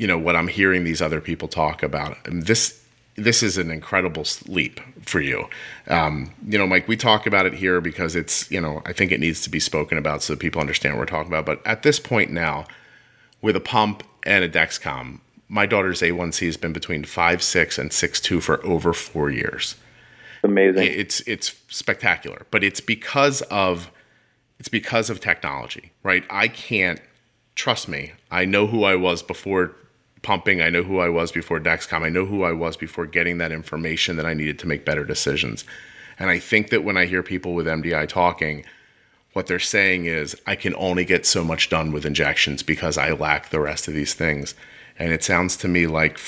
Speaker 1: I'm hearing these other people talk about? And this is an incredible leap for you. Mike, we talk about it here because it's, I think it needs to be spoken about so that people understand what we're talking about. But at this point now, with a pump and a Dexcom, my daughter's A1C has been between 5.6 and 6.2 for over 4 years.
Speaker 2: Amazing.
Speaker 1: It's spectacular, but it's because of technology, right? Trust me, I know who I was before pumping. I know who I was before Dexcom. I know who I was before getting that information that I needed to make better decisions. And I think that when I hear people with MDI talking, what they're saying is, I can only get so much done with injections because I lack the rest of these things. And it sounds to me like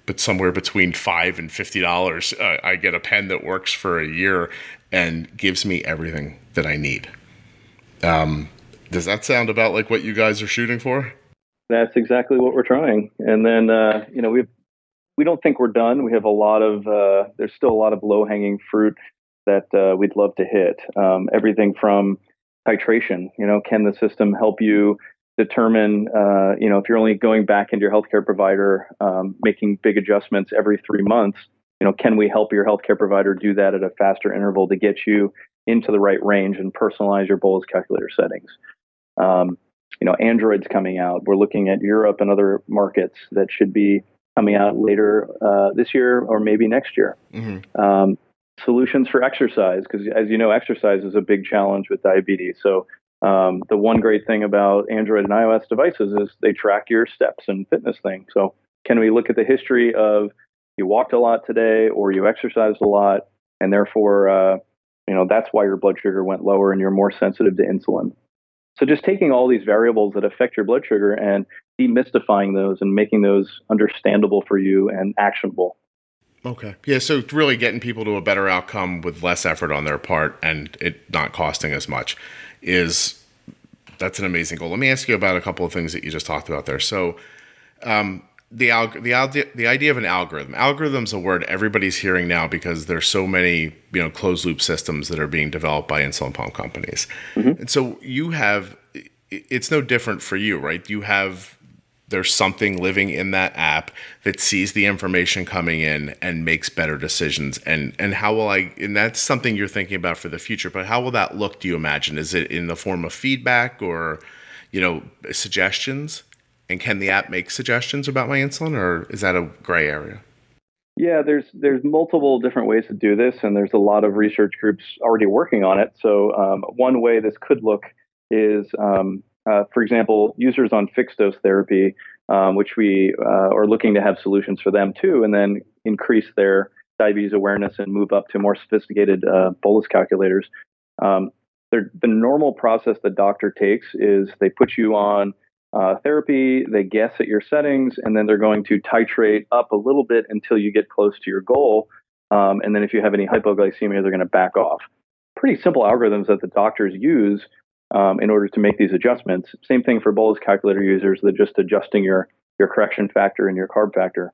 Speaker 1: but somewhere between $5 and $50, I get a pen that works for a year and gives me everything that I need. Does that sound about like what you guys are shooting for?
Speaker 2: That's exactly what we're trying. And then, we don't think we're done. We have there's still a lot of low hanging fruit that we'd love to hit. Everything from titration, can the system help you determine, if you're only going back into your healthcare provider, making big adjustments every 3 months, can we help your healthcare provider do that at a faster interval to get you into the right range and personalize your bolus calculator settings? Android's coming out. We're looking at Europe and other markets that should be coming out later this year or maybe next year. Mm-hmm. Solutions for exercise, because as you know, exercise is a big challenge with diabetes. So the one great thing about Android and iOS devices is they track your steps and fitness things. So can we look at the history of you walked a lot today or you exercised a lot, and therefore, that's why your blood sugar went lower and you're more sensitive to insulin. So just taking all these variables that affect your blood sugar and demystifying those and making those understandable for you and actionable.
Speaker 1: Okay. Yeah, so really getting people to a better outcome with less effort on their part and it not costing as much that's an amazing goal. Let me ask you about a couple of things that you just talked about there. So the idea of an algorithm. Algorithm's a word everybody's hearing now because there's so many, closed loop systems that are being developed by insulin pump companies. Mm-hmm. And so it's no different for you, right? There's something living in that app that sees the information coming in and makes better decisions. And that's something you're thinking about for the future, but how will that look, do you imagine? Is it in the form of feedback or, suggestions? And can the app make suggestions about my insulin, or is that a gray area?
Speaker 2: Yeah, there's multiple different ways to do this, and there's a lot of research groups already working on it. So one way this could look is, for example, users on fixed dose therapy, which we are looking to have solutions for them too, and then increase their diabetes awareness and move up to more sophisticated bolus calculators. The normal process the doctor takes is they put you on therapy, they guess at your settings, and then they're going to titrate up a little bit until you get close to your goal. And then if you have any hypoglycemia, they're going to back off. Pretty simple algorithms that the doctors use in order to make these adjustments. Same thing for bolus calculator users. They're just adjusting your correction factor and your carb factor.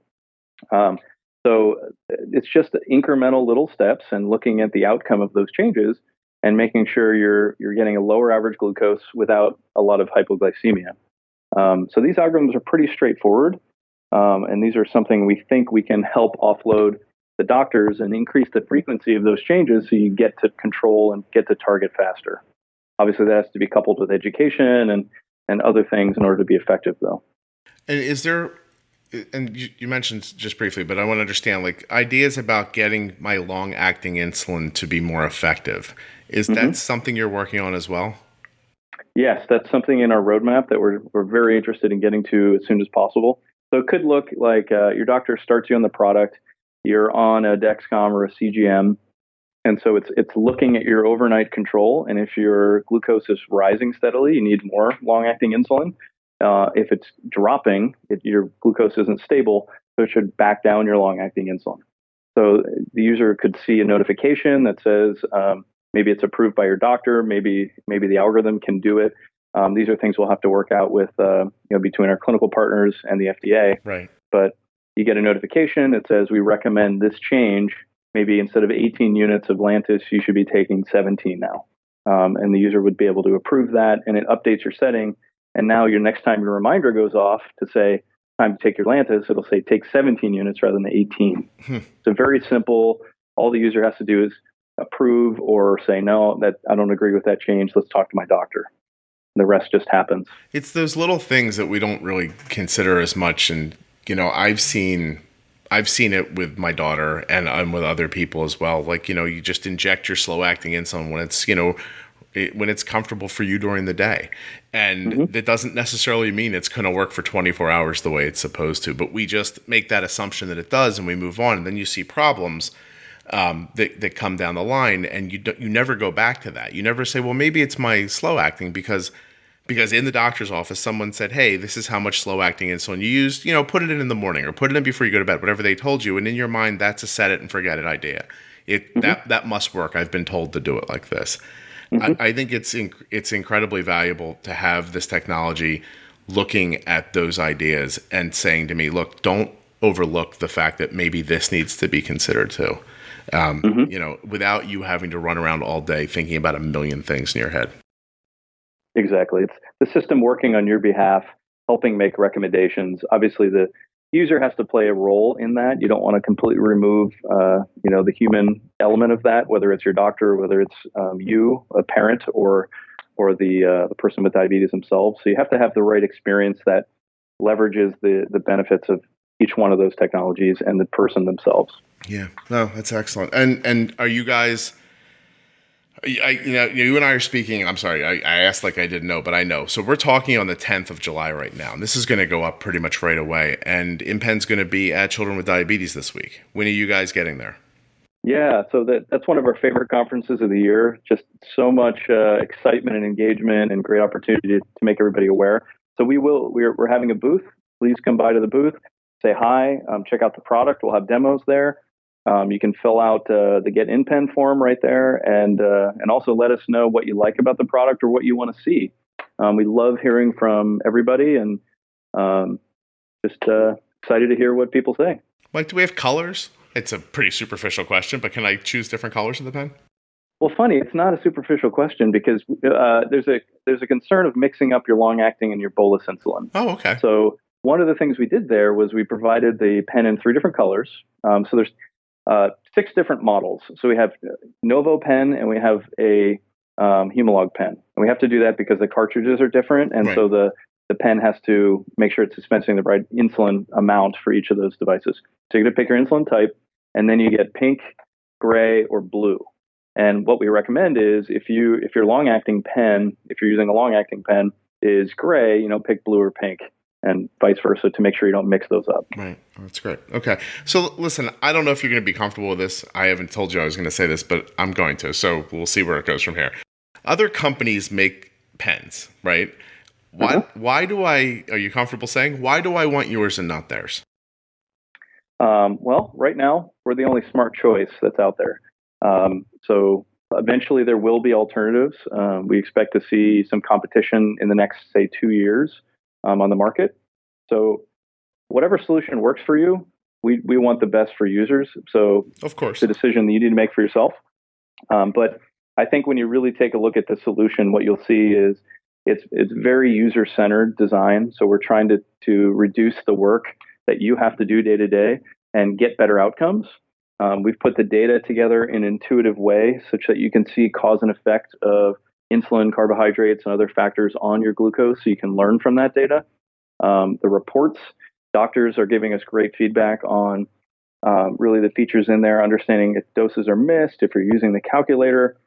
Speaker 2: So it's just incremental little steps and looking at the outcome of those changes and making sure you're getting a lower average glucose without a lot of hypoglycemia. So these algorithms are pretty straightforward, and these are something we think we can help offload the doctors and increase the frequency of those changes so you get to control and get to target faster. Obviously, that has to be coupled with education and other things in order to be effective, though.
Speaker 1: And is there, and you mentioned just briefly, but I want to understand, like, ideas about getting my long-acting insulin to be more effective. Is that something you're working on as well?
Speaker 2: Yes, that's something in our roadmap that we're very interested in getting to as soon as possible. So it could look like your doctor starts you on the product, you're on a Dexcom or a CGM, and so it's looking at your overnight control, and if your glucose is rising steadily, you need more long-acting insulin. If it's dropping, your glucose isn't stable, so it should back down your long-acting insulin. So the user could see a notification that says maybe it's approved by your doctor, maybe the algorithm can do it. These are things we'll have to work out with between our clinical partners and the FDA.
Speaker 1: Right.
Speaker 2: But you get a notification that says we recommend this change. Maybe instead of 18 units of Lantus, you should be taking 17 now. And the user would be able to approve that, and it updates your setting. And now your next time your reminder goes off to say, time to take your Lantus, it'll say take 17 units rather than 18. So very simple. All the user has to do is approve or say, no, that I don't agree with that change. Let's talk to my doctor. The rest just happens.
Speaker 1: It's those little things that we don't really consider as much. And, I've seen it with my daughter and with other people as well. Like, you just inject your slow acting insulin when it's, when it's comfortable for you during the day. And that doesn't necessarily mean it's going to work for 24 hours the way it's supposed to, but we just make that assumption that it does and we move on. And then you see problems that come down the line, and you never go back to that. You never say, well, maybe it's my slow acting because in the doctor's office, someone said, hey, this is how much slow acting insulin you use, put it in the morning or put it in before you go to bed, whatever they told you. And in your mind, that's a set it and forget it idea. That must work. I've been told to do it like this. I think it's incredibly valuable to have this technology looking at those ideas and saying to me, look, don't overlook the fact that maybe this needs to be considered too. Without you having to run around all day thinking about a million things in your head.
Speaker 2: Exactly. It's the system working on your behalf, helping make recommendations. Obviously, the user has to play a role in that. You don't want to completely remove, the human element of that, whether it's your doctor, whether it's you, a parent, or the person with diabetes themselves. So you have to have the right experience that leverages the benefits of each one of those technologies and the person themselves.
Speaker 1: Yeah, no, that's excellent. And are you guys? You and I are speaking. I'm sorry, I asked like I didn't know, but I know. So we're talking on the 10th of July right now, and this is going to go up pretty much right away. And InPen's going to be at Children with Diabetes this week. When are you guys getting there? Yeah,
Speaker 2: so that's one of our favorite conferences of the year. Just so much excitement and engagement and great opportunity to make everybody aware. So we're having a booth. Please come by to the booth, say hi, check out the product. We'll have demos there. You can fill out the Get InPen form right there, and also let us know what you like about the product or what you want to see. We love hearing from everybody, and just excited to hear what people say.
Speaker 1: Mike, do we have colors? It's a pretty superficial question, but can I choose different colors of the pen?
Speaker 2: Well, funny, it's not a superficial question because there's a concern of mixing up your long-acting and your bolus insulin.
Speaker 1: Oh, okay.
Speaker 2: So one of the things we did there was we provided the pen in 3 different colors. So there's 6 different models. So we have Novo pen and we have a Humalog pen. And we have to do that because the cartridges are different. And so the pen has to make sure it's dispensing the right insulin amount for each of those devices. So you're going to pick your insulin type, and then you get pink, gray, or blue. And what we recommend is if your long-acting pen, if you're using a long-acting pen, is gray, pick blue or pink, and vice versa to make sure you don't mix those up.
Speaker 1: Right. Oh, that's great. Okay. So listen, I don't know if you're going to be comfortable with this. I haven't told you I was going to say this, but I'm going to. So we'll see where it goes from here. Other companies make pens, right? Why are you comfortable saying, why do I want yours and not theirs?
Speaker 2: Well, right now, we're the only smart choice that's out there. So eventually there will be alternatives. We expect to see some competition in the next, say, 2 years on the market. So whatever solution works for you, we want the best for users. So
Speaker 1: of course,
Speaker 2: it's a decision that you need to make for yourself. But I think when you really take a look at the solution, what you'll see is it's very user-centered design. So we're trying to reduce the work that you have to do day to day and get better outcomes. We've put the data together in an intuitive way such that you can see cause and effect of insulin, carbohydrates, and other factors on your glucose, so you can learn from that data. The reports, doctors are giving us great feedback on really the features in there, understanding if doses are missed, if you're using the calculator,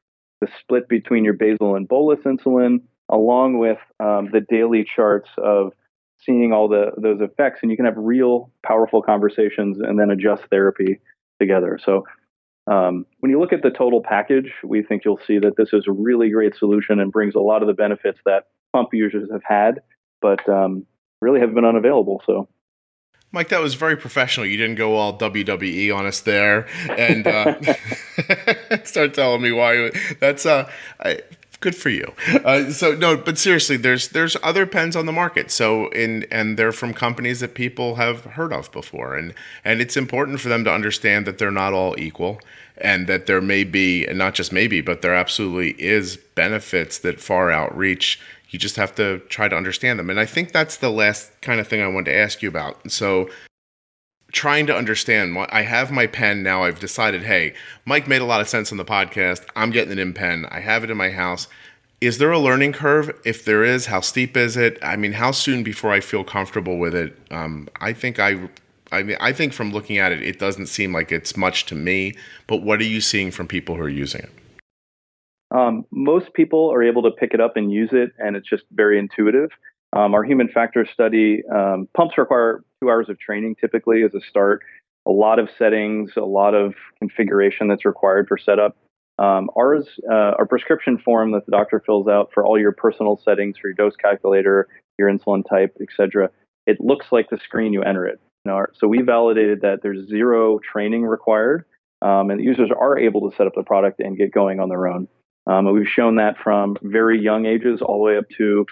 Speaker 2: the split between your basal and bolus insulin, along with the daily charts of seeing all those effects. And you can have real powerful conversations and then adjust therapy together. So when you look at the total package, we think you'll see that this is a really great solution and brings a lot of the benefits that pump users have had, but really have been unavailable. So,
Speaker 1: Mike, that was very professional. You didn't go all WWE on us there and start telling me why. That's good for you. So no, but seriously, there's other pens on the market. So and they're from companies that people have heard of before, and it's important for them to understand that they're not all equal, and that there may be, and not just maybe, but there absolutely is benefits that far outreach. You just have to try to understand them. And I think that's the last kind of thing I wanted to ask you about. So trying to understand, I have my pen now. I've decided, hey, Mike made a lot of sense on the podcast. I'm getting an InPen. I have it in my house. Is there a learning curve? If there is, how steep is it? I mean, how soon before I feel comfortable with it? I think from looking at it, it doesn't seem like it's much to me. But what are you seeing from people who are using it?
Speaker 2: Most people are able to pick it up and use it, and it's just very intuitive. Our human factors study, pumps require 2 hours of training typically as a start, a lot of settings, a lot of configuration that's required for setup. Our prescription form that the doctor fills out for all your personal settings, for your dose calculator, your insulin type, etc., it looks like the screen you enter it. So we validated that there's zero training required, and the users are able to set up the product and get going on their own. And we've shown that from very young ages all the way up to,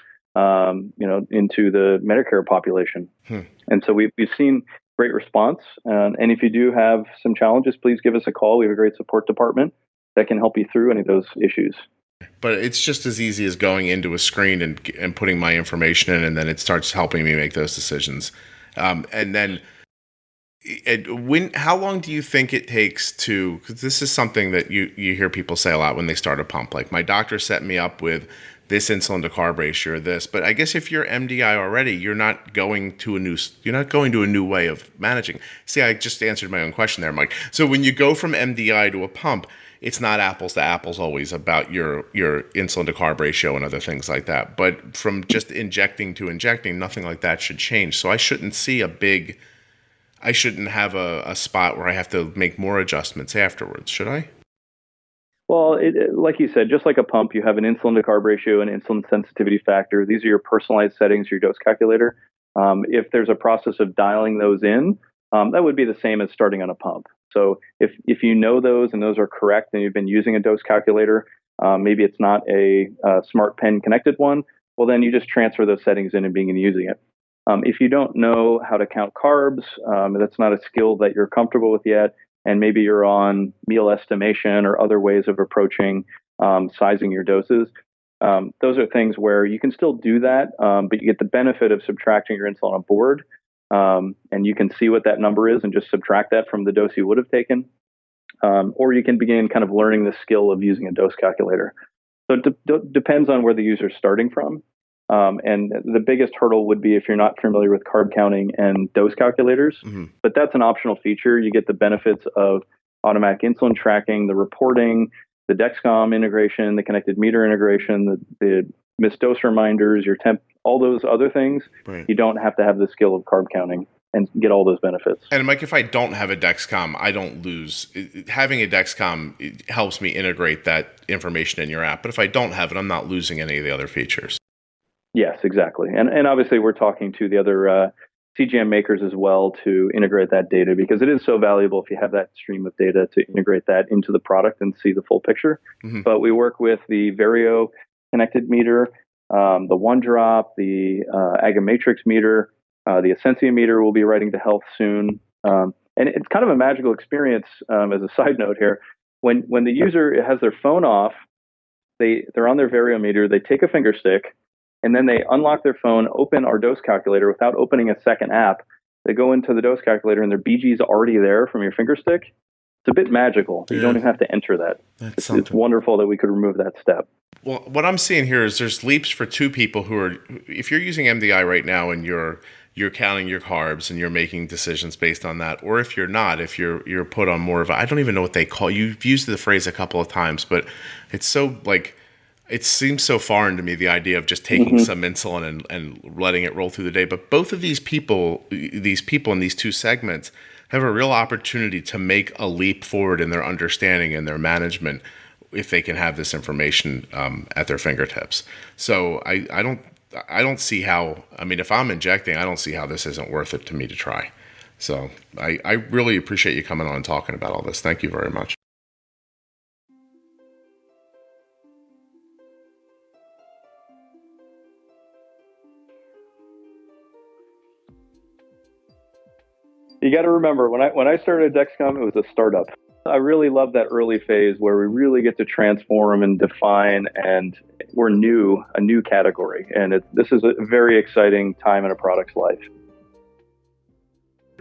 Speaker 2: into the Medicare population. And so we've seen great response. And if you do have some challenges, please give us a call. We have a great support department that can help you through any of those issues.
Speaker 1: But it's just as easy as going into a screen and putting my information in, and then it starts helping me make those decisions. And then how long do you think it takes to, because this is something that you hear people say a lot when they start a pump, like my doctor set me up with this insulin to carb ratio or this, but I guess if you're MDI already, you're not going to a new way of managing. See, I just answered my own question there, Mike. So when you go from MDI to a pump, it's not apples to apples always about your insulin to carb ratio and other things like that. But from just injecting to injecting, nothing like that should change. So I shouldn't have a spot where I have to make more adjustments afterwards, should I?
Speaker 2: Well, like you said, just like a pump, you have an insulin to carb ratio and insulin sensitivity factor. These are your personalized settings, your dose calculator. If there's a process of dialing those in, that would be the same as starting on a pump. So if you know those and those are correct and you've been using a dose calculator, maybe it's not a smart pen connected one, well, then you just transfer those settings in and begin using it. If you don't know how to count carbs, that's not a skill that you're comfortable with yet, and maybe you're on meal estimation or other ways of approaching sizing your doses, those are things where you can still do that, but you get the benefit of subtracting your insulin on board, and you can see what that number is and just subtract that from the dose you would have taken. Or you can begin kind of learning the skill of using a dose calculator. So it depends on where the user is starting from. And the biggest hurdle would be if you're not familiar with carb counting and dose calculators, but that's an optional feature. You get the benefits of automatic insulin tracking, the reporting, the Dexcom integration, the connected meter integration, the missed dose reminders, your temp, all those other things. Right. You don't have to have the skill of carb counting and get all those benefits.
Speaker 1: And Mike, if I don't have a Dexcom, I don't lose. Having a Dexcom, it helps me integrate that information in your app. But if I don't have it, I'm not losing any of the other features.
Speaker 2: Yes, exactly. And obviously we're talking to the other CGM makers as well to integrate that data, because it is so valuable if you have that stream of data to integrate that into the product and see the full picture. But we work with the Vario connected meter, the OneDrop, the Agamatrix meter, the Essentia meter will be writing to health soon. And it's kind of a magical experience as a side note here. When the user has their phone off, they're on their Vario meter, they take a finger stick, and then they unlock their phone, open our dose calculator without opening a second app. They go into the dose calculator and their BG is already there from your finger stick. It's a bit magical. You don't even have to enter that. It's wonderful that we could remove that step.
Speaker 1: Well, what I'm seeing here is there's leaps for two people who are, if you're using MDI right now and you're counting your carbs and you're making decisions based on that, or if you're not, if you're put on more of I don't even know what they call, you've used the phrase a couple of times, but it's so like, it seems so foreign to me, the idea of just taking some insulin and letting it roll through the day. But both of these people in these two segments have a real opportunity to make a leap forward in their understanding and their management if they can have this information at their fingertips. So I don't see how, I mean, if I'm injecting, I don't see how this isn't worth it to me to try. So I really appreciate you coming on and talking about all this. Thank you very much.
Speaker 2: You got to remember, when I started at Dexcom, it was a startup. I really love that early phase where we really get to transform and define, and we're a new category. And this is a very exciting time in a product's life.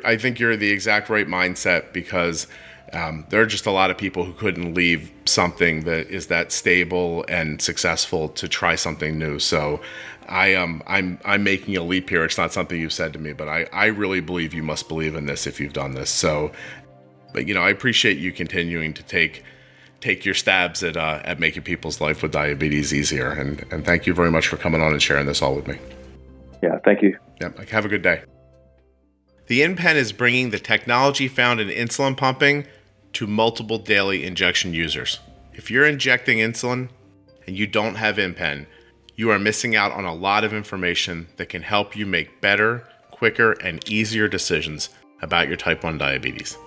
Speaker 1: I think you're the exact right mindset, because there are just a lot of people who couldn't leave something that is that stable and successful to try something new. So I'm making a leap here. It's not something you've said to me, but I really believe you must believe in this if you've done this. So, but I appreciate you continuing to take your stabs at making people's life with diabetes easier. And thank you very much for coming on and sharing this all with me.
Speaker 2: Yeah, thank you.
Speaker 1: Yeah, have a good day. The InPen is bringing the technology found in insulin pumping to multiple daily injection users. If you're injecting insulin and you don't have InPen, you are missing out on a lot of information that can help you make better, quicker, and easier decisions about your type 1 diabetes.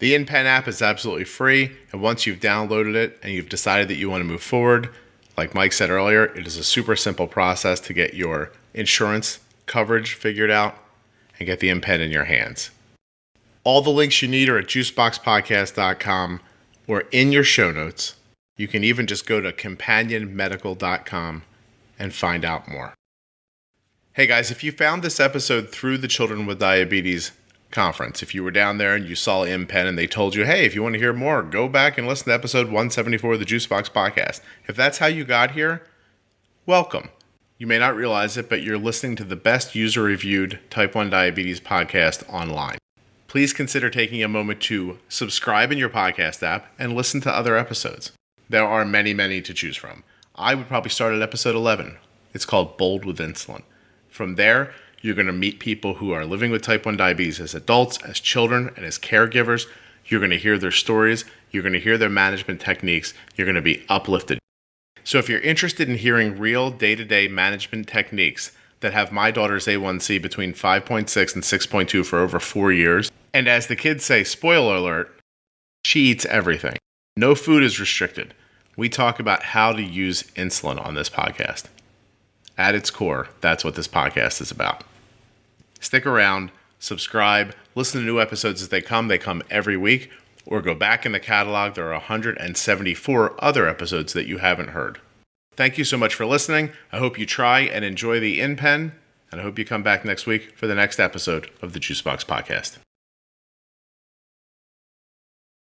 Speaker 1: The InPen app is absolutely free, and once you've downloaded it and you've decided that you want to move forward, like Mike said earlier, it is a super simple process to get your insurance coverage figured out and get the InPen in your hands. All the links you need are at juiceboxpodcast.com or in your show notes. You can even just go to companionmedical.com and find out more. Hey guys, if you found this episode through the Children with Diabetes conference, if you were down there and you saw InPen and they told you, hey, if you want to hear more, go back and listen to episode 174 of the Juicebox Podcast. If that's how you got here, welcome. You may not realize it, but you're listening to the best user-reviewed type 1 diabetes podcast online. Please consider taking a moment to subscribe in your podcast app and listen to other episodes. There are many, many to choose from. I would probably start at episode 11. It's called Bold With Insulin. From there, you're going to meet people who are living with type 1 diabetes as adults, as children, and as caregivers. You're going to hear their stories. You're going to hear their management techniques. You're going to be uplifted. So if you're interested in hearing real day-to-day management techniques that have my daughter's A1C between 5.6 and 6.2 for over 4 years, and as the kids say, spoiler alert, she eats everything. No food is restricted. We talk about how to use insulin on this podcast. At its core, that's what this podcast is about. Stick around, subscribe, listen to new episodes as they come. They come every week. Or go back in the catalog. There are 174 other episodes that you haven't heard. Thank you so much for listening. I hope you try and enjoy the InPen, and I hope you come back next week for the next episode of the Juicebox Podcast.